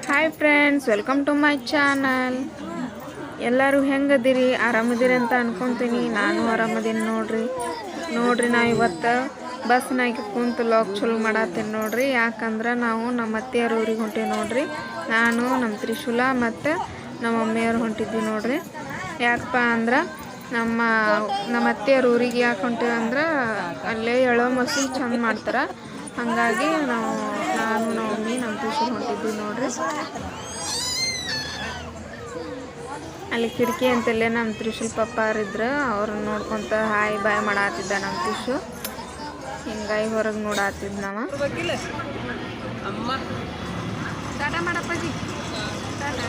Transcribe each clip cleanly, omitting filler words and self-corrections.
Hi friends, welcome to my channel. ಎಲ್ಲರೂ ಹೆಂಗದಿರಿ? ಆರಾಮದಿರಿ ಅಂತ ಅನ್ಕೊತೀನಿ. ನಾನು ಆರಾಮದೀನಿ ನೋಡ್ರಿ ನಾ ಇವತ್ತು ಬಸ್ನಾಗ ಕುಂತು ಲಾಗ್ ಚಲೋ ಮಾಡತ್ತೀನಿ ನೋಡ್ರಿ. ಯಾಕಂದ್ರೆ ನಾವು ನಮ್ಮ ಅತ್ತೆಯವ್ರ ಊರಿಗೆ ಹೊಂಟೀವಿ ನೋಡ್ರಿ. ನಾನು ನಮ್ಮ ತ್ರಿಶೂಲ ಮತ್ತು ನಮ್ಮ ಮಮ್ಮಿಯವ್ರು ಹೊಂಟಿದ್ವಿ ನೋಡ್ರಿ. ಯಾಕಪ್ಪ ಅಂದ್ರೆ ನಮ್ಮ ಅತ್ತೆಯವ್ರ ಊರಿಗೆ ಯಾಕೆ ಹೊಂಟೀವಿ ಅಂದ್ರೆ ಅಲ್ಲೇ ಎಳ್ಳೋ ಮಸಿ ಚಂದ ಮಾಡ್ತಾರೆ. ಹಾಗಾಗಿ ನಾನು ನಮ್ಮ ಮಮ್ಮಿ ನಮ್ಮ ತ್ರಿಶೂಲ್ ಹೊಂಟಿದ್ವಿ ನೋಡ್ರಿ. ಅಲ್ಲಿ ಕಿಟಕಿ ಅಂತಲ್ಲೇ ನಮ್ಮ ತ್ರಿಶೂಲ್ ಪಪ್ಪಾರಿದ್ರು, ಅವ್ರನ್ನ ನೋಡ್ಕೊತ ಹಾಯ್ ಬಾಯ್ ಮಾಡಾತಿದ್ದ ನಮ್ಮ ತ್ರಿಶು. ಹಿಂಗಾಗಿ ಹೊರಗೆ ನೋಡಾತಿದ್ ನಾವು. ಟಾಟಾ ಮಾಡಪ್ಪಾಜಿ, ಟಾಟಾ.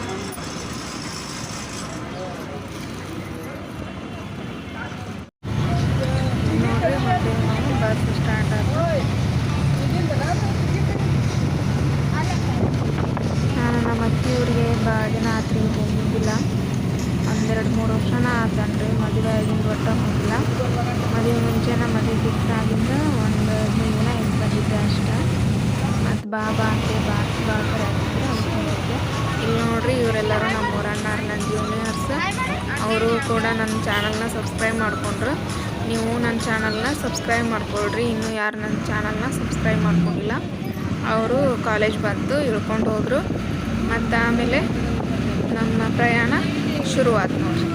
ನೋಡ್ರಿ ಹೊಂಟೀವಿ ನಾವು. ಬಸ್ ಸ್ಟಾರ್ಟ್ ಆಯ್ತು. ನಾನು ನಮ್ಮ ಅತ್ತಿಯವ್ರಿಗೆ ಭಾಳ ದಿನ ಆತ್ರಿ ಹೋಗಿದ್ದಿಲ್ಲ. 1-2-3 ವರ್ಷನ ಆತನ್ರಿ ಮದುವೆ ಆಗಿಂದ. ಒಟ್ಟ ಹೋಗಿಲ್ಲ. ಮದುವೆ ಮುಂಚೆನ ಮದುವೆ ಫಿಕ್ಸ್ ಆಗಿಂದ 1-15 ದಿನ ಹಿಂಗೆ ಬಂದಿದ್ದೆ ಅಷ್ಟೇ. ಮತ್ತು ಬಾ ಕರೆ ಆಗ್ತಿದ್ರು. ಇಲ್ಲಿ ನೋಡ್ರಿ, ಇವರೆಲ್ಲರೂ ನಮ್ಮ ಊರಣ್ಣಾರು, ನನ್ನ ಜೂನಿಯರ್ಸ್. ಅವರು ಕೂಡ ನನ್ನ ಚಾನಲ್ನ ಸಬ್ಸ್ಕ್ರೈಬ್ ಮಾಡಿಕೊಂಡ್ರು. ನೀವು ನನ್ನ ಚಾನಲ್ನ ಸಬ್ಸ್ಕ್ರೈಬ್ ಮಾಡ್ಕೊಳ್ರಿ. ಇನ್ನೂ ಯಾರು ನನ್ನ ಚಾನಲ್ನ ಸಬ್ಸ್ಕ್ರೈಬ್ ಮಾಡ್ಕೊಂಡಿಲ್ಲ ಅವರು ಕಾಲೇಜ್ ಬಂತು ಇಳ್ಕೊಂಡು ಹೋದರು. ಮತ್ತು ಆಮೇಲೆ ನಮ್ಮ ಪ್ರಯಾಣ ಶುರುವಾಯ್ತು ನೋಡ್ರಿ.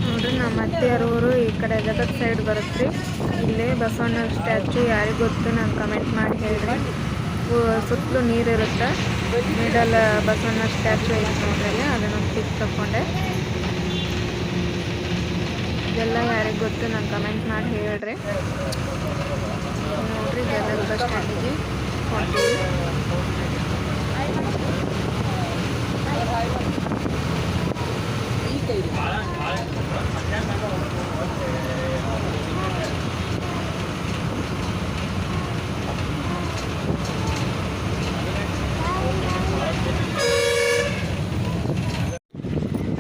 ನೋಡ್ರಿ, ನಮ್ಮ ಅತ್ತೆಯವ್ರ ಊರು ಈ ಕಡೆ ಗದಗ ಸೈಡ್ ಬರುತ್ತೆ ರೀ. ಇಲ್ಲೇ ಬಸವಣ್ಣ ಸ್ಟ್ಯಾಚು ಯಾರಿಗೆ ಗೊತ್ತು ನಂಗೆ ಕಮೆಂಟ್ ಮಾಡಿ ಹೇಳ್ರಿ. ಸುತ್ತಲೂ ನೀರಿರುತ್ತೆ. ಮಿಡಲ್ ಬಸವಣ್ಣ ಸ್ಟ್ಯಾಚು ಐತೆ ನೋಡ್ರಿ ಅಲ್ಲಿ. ಅದನ್ನೊಂದು ಪಿಕ್ ತಗೊಂಡೆ. ಇದೆಲ್ಲ ಯಾರಿಗೆ ಗೊತ್ತು ನಂಗೆ ಕಮೆಂಟ್ ಮಾಡಿ ಹೇಳ್ರಿ. ನೋಡ್ರಿ, ಗದಗ ಬಸ್ ಸ್ಟ್ಯಾಂಡಿಗೆ ಹೊಂಟೀವಿ.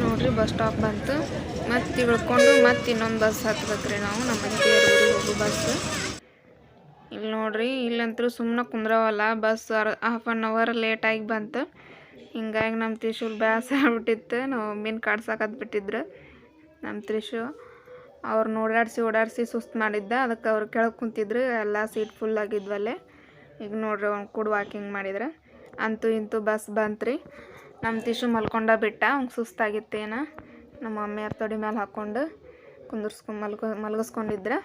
ನೋಡ್ರಿ, ಬಸ್ ಸ್ಟಾಪ್ ಬಂತು. ಮತ್ತೆ ಇಳ್ಕೊಂಡು ಮತ್ತೆ ಇನ್ನೊಂದು ಬಸ್ ಹತ್ಬೇಕ್ರಿ ನಾವು. ನಮ್ಮ ಅತ್ತೆಯವ್ರ ಊರಿಗೆ ಹೋಗೋ ಬಸ್. ಇಲ್ಲಿ ನೋಡ್ರಿ, ಇಲ್ಲಂತೂ ಸುಮ್ಮನೆ ಕುಂದ್ರವಲ್ಲ. ಬಸ್ ಹಾಫ್ ಆನ್ ಅವರ್ ಲೇಟಾಗಿ ಬಂತು. ಹಿಂಗಾಗಿ ನಮ್ಮ ತ್ರಿಶೂಲ್ ಬೇಸರ ಆಗ್ಬಿಟ್ಟಿತ್ತು. ನಾವು ಮೀನು ಕಾಡ್ಸಕತ್ಬಿಟ್ಟಿದ್ರು ನಮ್ಮ ತ್ರಿಶು. ಅವ್ರನ್ನ ಓಡಾಡಿಸಿ ಸುಸ್ತು ಮಾಡಿದ್ದ. ಅದಕ್ಕೆ ಅವ್ರು ಕೆಳಗೆ ಕುಂತಿದ್ರು. ಎಲ್ಲ ಸೀಟ್ ಫುಲ್ ಆಗಿದ್ವಲ್ಲೇ. ಈಗ ನೋಡ್ರಿ, ಅವ್ನು ಕೂಡ ವಾಕಿಂಗ್ ಮಾಡಿದ್ರೆ. ಅಂತೂ ಇಂತೂ ಬಸ್ ಬಂತ್ರಿ. ನಮ್ಮ ತ್ರಿಶು ಮಲ್ಕೊಂಡ ಬಿಟ್ಟ. ಅವ್ನಿಗೆ ಸುಸ್ತಾಗಿತ್ತೇನ. ನಮ್ಮ ಮಮ್ಮಿಯವ್ರ ತೊಡೆ ಮೇಲೆ ಹಾಕ್ಕೊಂಡು ಮಲಗಿಸ್ಕೊಂಡಿದ್ರೆ.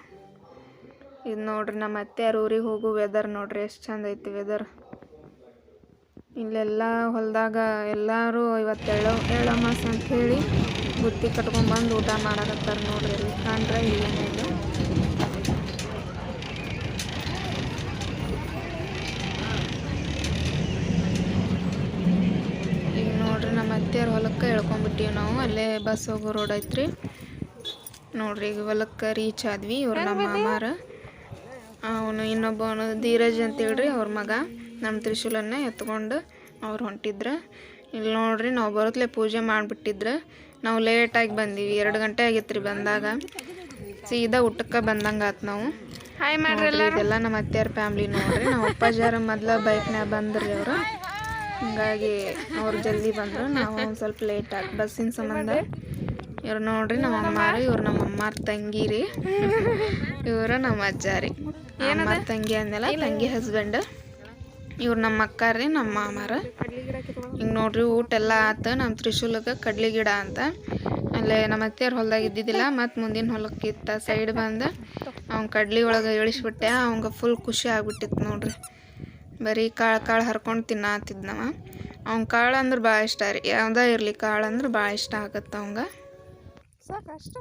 ಇದು ನೋಡ್ರಿ, ನಮ್ಮ ಅತ್ತೆಯವ್ರ ಊರಿಗೆ ಹೋಗೋ ವೆದರ್ ನೋಡ್ರಿ, ಎಷ್ಟು ಚಂದ ಐತಿ ವೆದರ್. ಇಲ್ಲೆಲ್ಲ ಹೊಲದಾಗ ಎಲ್ಲರೂ ಇವತ್ತು ಎಳ್ಳಮಾಸ ಅಂತ ಹೇಳಿ ಬುತ್ತಿ ಕಟ್ಕೊಂಡ್ಬಂದು ಊಟ ಮಾಡಕತ್ತಾರೆ ನೋಡ್ರಿ. ಇಲ್ಲಿ ಕಾಣ್ರೆ ಇಲ್ಲೇನಿಲ್ಲ. ಈಗ ನೋಡ್ರಿ, ನಮ್ಮ ಅತ್ತೆಯವ್ರ ಹೊಲಕ್ಕೆ ಎಳ್ಕೊಂಡ್ಬಿಟ್ಟಿವಿ ನಾವು. ಅಲ್ಲೇ ಬಸ್ ಹೋಗೋ ರೋಡ್ ಐತ್ರಿ ನೋಡ್ರಿ. ಈಗ ಹೊಲಕ್ಕೆ ರೀಚ್ ಆದ್ವಿ. ಇವ್ರು ನಮ್ಮ ಮಾಮಾರ. ಅವನು ಇನ್ನೊಬ್ಬವನು ಧೀರಜ್ ಅಂತೇಳ್ರಿ, ಅವ್ರ ಮಗ. ನಮ್ಮ ತ್ರಿಶೂಲನ್ನ ಎತ್ಕೊಂಡು ಅವ್ರು ಹೊಂಟಿದ್ರು. ಇಲ್ಲಿ ನೋಡ್ರಿ, ನಾವು ಬರೋತ್ಲೆ ಪೂಜೆ ಮಾಡಿಬಿಟ್ಟಿದ್ರು. ನಾವು ಲೇಟಾಗಿ ಬಂದೀವಿ. 2 ಗಂಟೆ ಆಗಿತ್ತು ಬಂದಾಗ. ಸೀದಾ ಊಟಕ್ಕೆ ಬಂದಂಗೆ ಆತು ನಾವು. ಹಾಯ್ ಮಾಡ್ರಿ. ಇದೆಲ್ಲ ನಮ್ಮ ಅತ್ತೆಯವ್ರ ಫ್ಯಾಮ್ಲಿ ನೋಡ್ರಿ. ನಾವು ಅಪ್ಪಾಜಾರ ಮೊದಲ ಬೈಕ್ನಾಗ ಬಂದ್ರಿ ಅವರು. ಹಿಂಗಾಗಿ ಅವ್ರು ಜಲ್ದಿ ಬಂದರು. ನಾವು ಒಂದು ಸ್ವಲ್ಪ ಲೇಟ್ ಆಗಿ ಬಸ್ಸಿನ ಸಂಬಂಧ. ಇವ್ರು ನೋಡ್ರಿ ನಮ್ಮ ಅಮ್ಮಾರಿ. ಇವ್ರು ನಮ್ಮ ಅಮ್ಮಾರ ತಂಗಿ ರೀ. ಇವರು ನಮ್ಮ ಅಜ್ಜಾರಿ. ಅಮ್ಮಾರ ತಂಗಿ ಅಂದೆಲ್ಲ, ತಂಗಿ ಹಸ್ಬೆಂಡ್. ಇವ್ರು ನಮ್ಮ ಅಕ್ಕ ರೀ, ನಮ್ಮ ಮಾಮಾರ. ಹಿಂಗೆ ನೋಡ್ರಿ, ಊಟ ಎಲ್ಲ ಆತು. ನಮ್ಮ ತ್ರಿಶೂಲಕ್ಕೆ ಕಡ್ಲಿ ಗಿಡ ಅಂತ ಅಲ್ಲೇ ನಮ್ಮ ಅತ್ತೆಯವ್ರ ಹೊಲ್ದಾಗ ಇದ್ದಿದ್ದಿಲ್ಲ. ಮತ್ತು ಮುಂದಿನ ಹೊಲಕ್ಕೆ ಇತ್ತ ಸೈಡ್ ಬಂದು ಅವ್ನ ಕಡ್ಲಿ ಒಳಗೆ ಇಳಿಸ್ಬಿಟ್ಟೆ. ಅವಂಗೆ ಫುಲ್ ಖುಷಿ ಆಗ್ಬಿಟ್ಟಿತ್ತು ನೋಡ್ರಿ. ಬರೀ ಕಾಳು ಹರ್ಕೊಂಡು ತಿನ್ನತ್ತಿದ್ನವ. ಅವ್ನ ಕಾಳು ಅಂದ್ರೆ ಭಾಳ ಇಷ್ಟ ರೀ. ಯಾವುದೇ ಇರಲಿ, ಕಾಳು ಅಂದ್ರೆ ಭಾಳ ಇಷ್ಟ ಆಗತ್ತೆ ಅವಂಗೆ. ಸಾಕಷ್ಟ.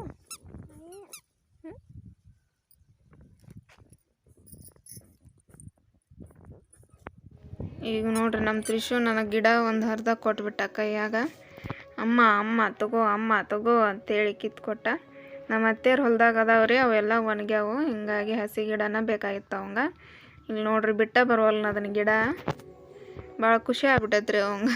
ಈಗ ನೋಡ್ರಿ, ನಮ್ಮ ತ್ರಿಶು ನನಗೆ ಗಿಡ ಒಂದು ಅರ್ಧ ಕೊಟ್ಬಿಟ್ಟ ಕೈಯಾಗ. ಅಮ್ಮ ತಗೋ ಅಂತೇಳಿ ಕಿತ್ಕೊಟ್ಟ. ನಮ್ಮ ಅತ್ತೆಯವ್ರ ಹೊಲ್ದಾಗ ಅದಾವ್ರಿ, ಅವೆಲ್ಲ ಒಣಗ್ಯಾವು. ಹಿಂಗಾಗಿ ಹಸಿ ಗಿಡನ ಬೇಕಾಗಿತ್ತು ಅವಂಗೆ. ಇಲ್ಲಿ ನೋಡ್ರಿ, ಬಿಟ್ಟ ಬರೋಲ್ಲ ಅದನ್ನ ಗಿಡ. ಭಾಳ ಖುಷಿ ಆಗ್ಬಿಟ್ಟೈತ್ರಿ ಅವಂಗೆ.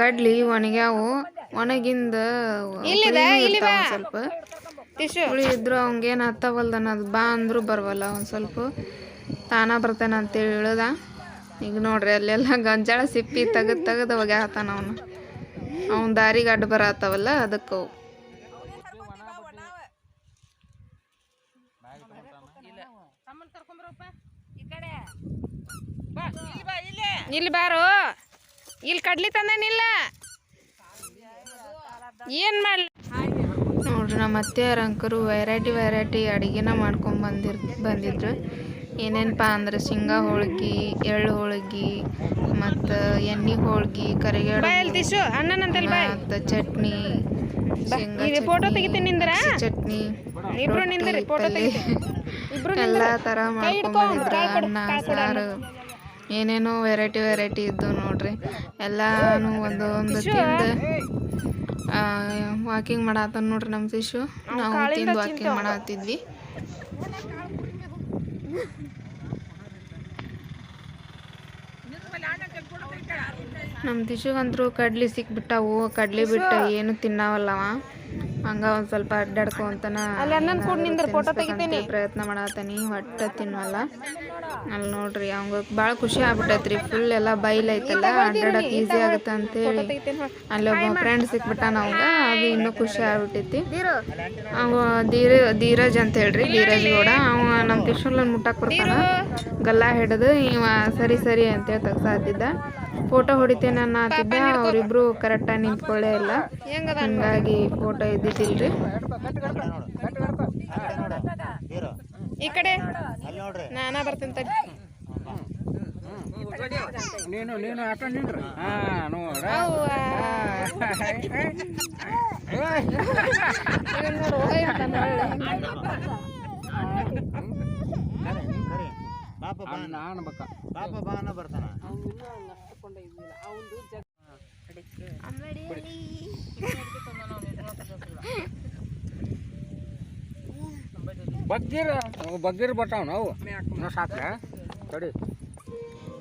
ಕಡ್ಲಿ ಒಣಗ್ಯಾವು, ಒಣಗಿಂದ ಸ್ವಲ್ಪ ಹುಳಿ ಇದ್ರು ಅವಂಗೇನು ಹತ್ತವಲ್ದ ಅನ್ನೋದು, ಬಾ ಅಂದರೂ ಬರವಲ್ಲ. ಒಂದು ಸ್ವಲ್ಪ ತಾನ ಬರ್ತಾನೆ ಅಂತೇಳಿ ಇಳ್ದ. ಈಗ ನೋಡ್ರಿ ಅಲ್ಲೆಲ್ಲ ಗಂಜಾಳ ಸಿಪ್ಪಿ ತೆಗೆದು ಒಗ್ಯಾತಾನ ಅವ್ನು ದಾರಿಗೆ ಅಡ್ಡ ಬರತ್ತವಲ್ಲ ಅದಕ್ಕೆ. ಇಲ್ಲಿ ಬಾರೋ, ಇಲ್ಲಿ ಕಡ್ಲಿ ತಂದೇನಿಲ್ಲ, ಏನು ಮಾಡ್ಲಿ ನೋಡ್ರಿ. ನಮ್ಮ ಅತ್ತೆಯವ್ರ ಅಂಕರು ವೆರೈಟಿ ಅಡುಗೆನ ಮಾಡ್ಕೊಂಡು ಬಂದಿದ್ರು. ಏನೇನಪ್ಪ ಅಂದ್ರೆ ಶೇಂಗಾ ಹೋಳ್ಗೆ, ಎಳ್ಳು ಹೋಳ್ಗೆ, ಮತ್ತು ಎಣ್ಣೆ ಹೋಳ್ಗೆ, ಕರಿಗೇಡು ಮತ್ತು ಚಟ್ನಿ, ಚಟ್ನಿ, ಎಲ್ಲ ಥರ ಮಾಡ್ಕೊಂಡ್ಬಂದಿದ್ರು. ಅನ್ನ ಸಾರು ಏನೇನೋ ವೆರೈಟಿ ಇದ್ದು ನೋಡ್ರಿ. ಎಲ್ಲಾನು ಒಂದು ತಿಂದು ವಾಕಿಂಗ್ ಮಾಡತ್ತ ನೋಡ್ರಿ ನಮ್ಮ ತಿಶು. ನಾವು ತಿಂದು ವಾಕಿಂಗ್ ಮಾಡತ್ತಿದ್ವಿ. ನಮ್ಮ ತಿಶುಗಂತರೂ ಕಡ್ಲಿ ಸಿಕ್ಬಿಟ್ಟವು. ಕಡ್ಲಿ ಬಿಟ್ಟು ಏನು ತಿನ್ನವಲ್ಲವ. ಹಂಗ ಒಂದು ಸ್ವಲ್ಪ ಅಡ್ಡಾಡ್ಕೊಂತನ ಪ್ರಯತ್ನ ಮಾಡತ್ತಾನಿ, ಒಟ್ಟು ತಿನ್ನವಲ್ಲ. ಅಲ್ಲಿ ನೋಡ್ರಿ ಅವಂಗ ಭಾಳ ಖುಷಿ ಆಗ್ಬಿಟ್ಟೈತ್ರಿ. ಫುಲ್ ಎಲ್ಲ ಬೈಲೈತಲ್ಲ, ಅಡ್ಡಾಡಕ್ಕೆ ಈಸಿ ಆಗುತ್ತೆ ಅಂತೇಳಿ ಅಲ್ಲಿ ಒಬ್ಬ ಫ್ರೆಂಡ್ ಸಿಕ್ಬಿಟ್ಟಾನ ಅವಂಗ. ಅದು ಇನ್ನೂ ಖುಷಿ ಆಗ್ಬಿಟ್ಟೈತಿ. ಅವ ಧೀರಜ್ ಅಂತ ಹೇಳ್ರಿ, ಧೀರಜ್ ಗೌಡ. ಅವ ನಮ್ಮ ತಿಶುಲನ್ ಮುಟ್ಟಕ್ಕೆ ಬರ್ತಾನ, ಗಲ್ಲ ಹಿಡಿದು ಇವ ಸರಿ ಅಂತೇಳಿ ತೆಗ್ಸಾತಿದ್ದ. ಫೋಟೋ ಹೊಡಿತೇನೆ ಅನ್ನತ್ತಿದ್ದ. ಅವರಿಬ್ರು ಕರೆಕ್ಟಾಗಿ ನಿಂತ್ಕೊಳ್ಳೇ ಇಲ್ಲ, ಹಂಗಾಗಿ ಫೋಟೋ ಇದ್ದಿದ್ದಿಲ್ರಿ. ಈ ಕಡೆ ನಾನಾ ಬರ್ತೀನಿ ನೀನು ಆಟ ನಿಂಡ್ರಿ. ಬಗ್ಗಿರ್ ಬರ್ತಾವ ನಾವು ಸಾಕ ತಡಿ.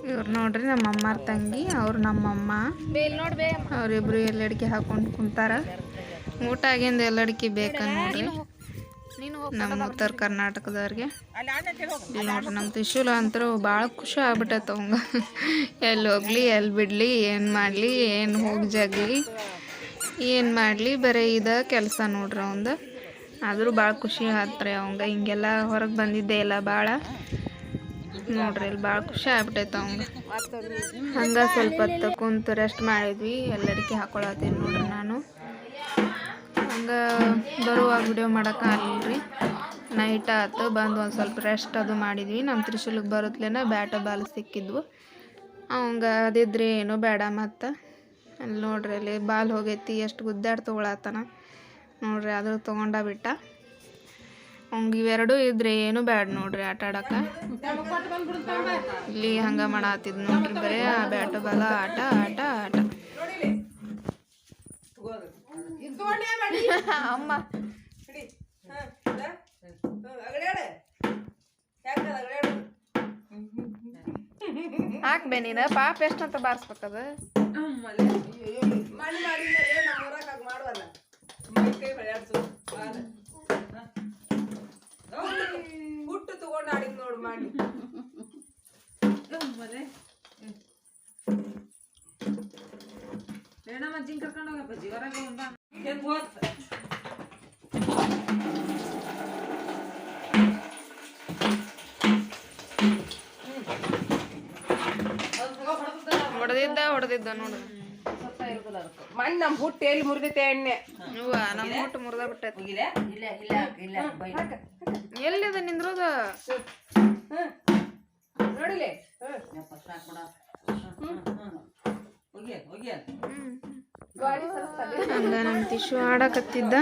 ಇವ್ರು ನೋಡ್ರಿ ನಮ್ಮ ಅಮ್ಮಾರ ತಂಗಿ, ಅವ್ರು ನಮ್ಮಮ್ಮ. ಅವ್ರಿಬ್ರು ಎಲ್ಲಡಿಕೆ ಹಾಕೊಂಡು ಕುಂತಾರ. ಊಟ ಆಗಿಂದ ಎಲ್ಲಡಿಕೆ ಬೇಕ ನೋಡ್ರಿ ನಮ್ಮ ಉತ್ತರ ಕರ್ನಾಟಕದವ್ರಿಗೆ. ನೋಡ್ರಿ ನಮ್ಮ ತಿಶೂಲ ಅಂತರೂ ಭಾಳ ಖುಷಿ ಆಗ್ಬಿಟ್ಟೈತೆ ಅವಂಗ. ಎಲ್ಲಿ ಹೋಗ್ಲಿ, ಎಲ್ಲಿ ಬಿಡಲಿ, ಏನು ಮಾಡಲಿ, ಏನು ಹೋಗಿ ಜಗ್ಲಿ, ಏನು ಮಾಡಲಿ, ಬರೀ ಇದ ಕೆಲಸ ನೋಡ್ರಿ ಅವಂದು. ಆದರೂ ಭಾಳ ಖುಷಿ ಆತ್ರಿ ಅವಂಗ. ಹಿಂಗೆಲ್ಲ ಹೊರಗೆ ಬಂದಿದ್ದೆ ಇಲ್ಲ ಭಾಳ ನೋಡ್ರಿ. ಇಲ್ಲಿ ಭಾಳ ಖುಷಿ ಆಗ್ಬಿಟ್ಟೈತೆ ಅವಂಗ. ಹಂಗೆ ಸ್ವಲ್ಪ ಹೊತ್ತು ಕುಂತು ರೆಸ್ಟ್ ಮಾಡಿದ್ವಿ. ಎಲ್ಲಡಿಕೆ ಹಾಕೊಳತ್ತೀನಿ ನೋಡ್ರಿ ನಾನು. ಹಂಗೆ ಬರುವಾಗ ವಿಡಿಯೋ ಮಾಡೋಕ್ಕಾಗಲಿಲ್ಲ. ನೈಟ್ ಆಯ್ತು, ಬಂದು ಒಂದು ಸ್ವಲ್ಪ ರೆಸ್ಟ್ ಅದು ಮಾಡಿದ್ವಿ. ನಮ್ಮ ತ್ರಿಶೂಲಿಗೆ ಬರುತ್ತಲೇನ ಬ್ಯಾಟ ಬಾಲ್ ಸಿಕ್ಕಿದ್ವು. ಅವಂಗ ಅದಿದ್ರೆ ಏನೂ ಬೇಡ. ಮತ್ತು ಅಲ್ಲಿ ನೋಡ್ರಿ, ಅಲ್ಲಿ ಬಾಲ್ ಹೋಗೈತಿ, ಎಷ್ಟು ಗುದ್ದಾಡಿ ತೊಗೊಳತ್ತಾನ ನೋಡ್ರಿ. ಆದರೂ ತೊಗೊಂಡ ಬಿಟ್ಟ. ಅವ್ಗೆ ಇವೆರಡೂ ಇದ್ರೆ ಏನೂ ಬೇಡ ನೋಡ್ರಿ ಆಟ ಆಡಕ್ಕೆ. ಇಲ್ಲಿ ಹಂಗೆ ಮಾಡತ್ತಿದ್ ನೋಡ್ರಿ, ಬರೀ ಆ ಬ್ಯಾಟ ಬಾಲ ಆಟ. ಅಮ್ಮ ಹಾಕ್ಬೇ ನೀನು ಪಾಪ ಎಷ್ಟಂತ ಬಾರಿಸ್ಬೇಕದು. ಹುಟ್ಟು ತಗೊಂಡು ಆಡಿದ್ ನೋಡು ಮಾಡಿ. ಜಿಂಕ್ ಕರ್ಕೊಂಡು ಹೋಗಪ್ಪ ಹೊರಗೆ ಹೊಡೆದಿದ್ದ ನೋಡು. ಮಣ್ಣು ನಮ್ಮ ಹುಟ್ಟು ಎಲ್ಲಿ ಮುರಿದೈತೆ ಎಣ್ಣೆ. ನಮ್ಮ ಹುಟ್ಟು ಮುರಿದ ಬಿಟ್ಟೈತಿ. ಎಲ್ಲಿದೆ ನಿಂದ್ರೋದ ನೋಡಿಲೆ. ಹಂಗ ನಮ್ಮ ತಿಶು ಆಡಕತ್ತಿದ್ದ.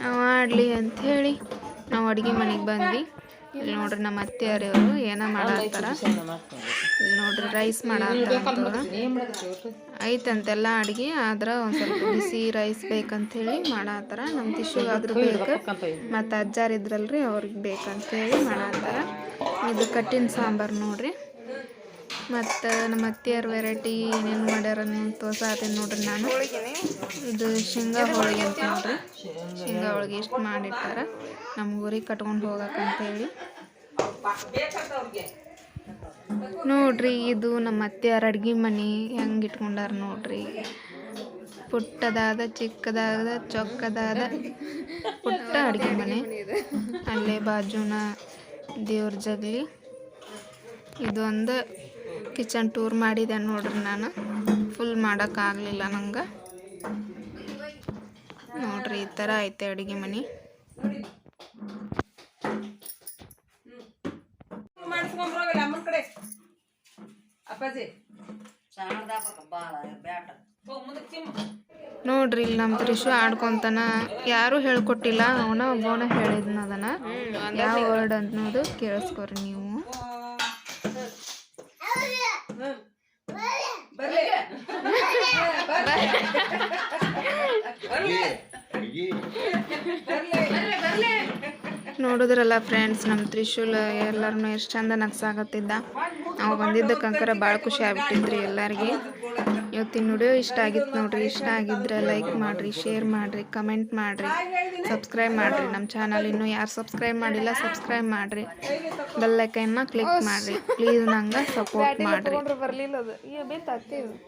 ಅವ ಆಡ್ಲಿ ಅಂತ ಹೇಳಿ ನಾವು ಅಡುಗೆ ಮನೆಗೆ ಬಂದ್ವಿ. ಇಲ್ಲಿ ನೋಡ್ರಿ ನಮ್ಮ ಅತ್ತೆಯವರು ಏನ ಮಾಡತ್ತಾರ. ಇಲ್ಲಿ ನೋಡ್ರಿ ರೈಸ್ ಮಾಡತ್ತಾರ. ಐತಂತೆಲ್ಲ ಅಡುಗೆ, ಆದ್ರೆ ಒಂದು ಸ್ವಲ್ಪ ಬಿಸಿ ರೈಸ್ ಬೇಕಂತೇಳಿ ಮಾಡತ್ತಾರ. ನಮ್ಮ ತಿಶುಗಾದ್ರೂ ಬೇಕು, ಮತ್ತು ಅಜ್ಜಾರು ಇದ್ರಲ್ರಿ ಅವ್ರಿಗೆ ಬೇಕಂತೇಳಿ ಮಾಡತ್ತಾರ. ಇದು ಕಟ್ಟಿನ ಸಾಂಬಾರು ನೋಡ್ರಿ. ಮತ್ತು ನಮ್ಮ ಅತ್ತಿಯರ್ ವೆರೈಟಿ ಏನೇನು ಮಾಡ್ಯಾರ ತೋರ್ಸಾತೀನಿ ನೋಡ್ರಿ ನಾನು. ಇದು ಶೇಂಗಾ ಹೋಳಿಗೆ ಅಂತ ನೋಡ್ರಿ. ಶೇಂಗಾ ಹೋಳಿಗೆ ಇಷ್ಟು ಮಾಡಿಟ್ಟಾರ ನಮ್ಮ ಊರಿಗೆ ಕಟ್ಕೊಂಡು ಹೋಗಕ್ಕಂತೇಳಿ ನೋಡ್ರಿ. ಇದು ನಮ್ಮ ಅತ್ತಿಯರ ಅಡ್ಗೆ ಮನೆ ಹೆಂಗೆ ಇಟ್ಕೊಂಡಾರ ನೋಡ್ರಿ. ಪುಟ್ಟದಾದ ಚಿಕ್ಕದಾದ ಚೊಕ್ಕದಾದ ಪುಟ್ಟ ಅಡುಗೆ ಮನೆ. ಅಲ್ಲೇ ಬಾಜುನ ದೇವ್ರ ಜಗಲಿ. ಇದು ಒಂದು ಕಿಚನ್ ಟೂರ್ ಮಾಡಿದೆ ನೋಡ್ರಿ. ನಾನು ಫುಲ್ ಮಾಡೋಕ್ಕಾಗಲಿಲ್ಲ ನಂಗೆ. ನೋಡ್ರಿ ಈ ಥರ ಐತೆ ಅಡುಗೆ ಮನೆ. ನೋಡ್ರಿ ಇಲ್ಲಿ ನಮ್ಮ ತ್ರಿಶು ಆಡ್ಕೊಂತಾನ. ಯಾರೂ ಹೇಳ್ಕೊಟ್ಟಿಲ್ಲ, ಅವನ ಒಬ್ಬವನ ಹೇಳಿದ್ನ ಅದನ್ನ. ಯಾವ ವರ್ಡ್ ಅನ್ನೋದು ಕೇಳಿಸ್ಕೊರಿ ನೀವು. ನೋಡಿದ್ರಲ್ಲ ಫ್ರೆಂಡ್ಸ್, ನಮ್ಮ ತ್ರಿಶೂಲ್ ಎಲ್ಲರನ್ನೂ ಎಷ್ಟು ಚಂದ ನಗ್ಸಾಕತ್ತಿದ್ದ. ನಾವು ಬಂದಿದ್ದಕ್ಕಂಕರ ಭಾಳ ಖುಷಿ ಆಗ್ಬಿಟ್ಟಿದ್ರಿ ಎಲ್ಲರಿಗೆ. ಇವತ್ತಿನ ವಿಡಿಯೋ ಇಷ್ಟ ಆಗಿತ್ತು ನೋಡ್ರಿ. ಇಷ್ಟ ಆಗಿದ್ರೆ ಲೈಕ್ ಮಾಡಿರಿ, ಶೇರ್ ಮಾಡಿರಿ, ಕಮೆಂಟ್ ಮಾಡಿರಿ, ಸಬ್ಸ್ಕ್ರೈಬ್ ಮಾಡಿರಿ. ನಮ್ಮ ಚಾನಲ್ ಇನ್ನೂ ಯಾರು ಸಬ್ಸ್ಕ್ರೈಬ್ ಮಾಡಿಲ್ಲ ಸಬ್ಸ್ಕ್ರೈಬ್ ಮಾಡಿರಿ. ಬೆಲ್ ಐಕನ್ನ ಕ್ಲಿಕ್ ಮಾಡಿರಿ. ಪ್ಲೀಸ್ ನಂಗೆ ಸಪೋರ್ಟ್ ಮಾಡಿರಿ.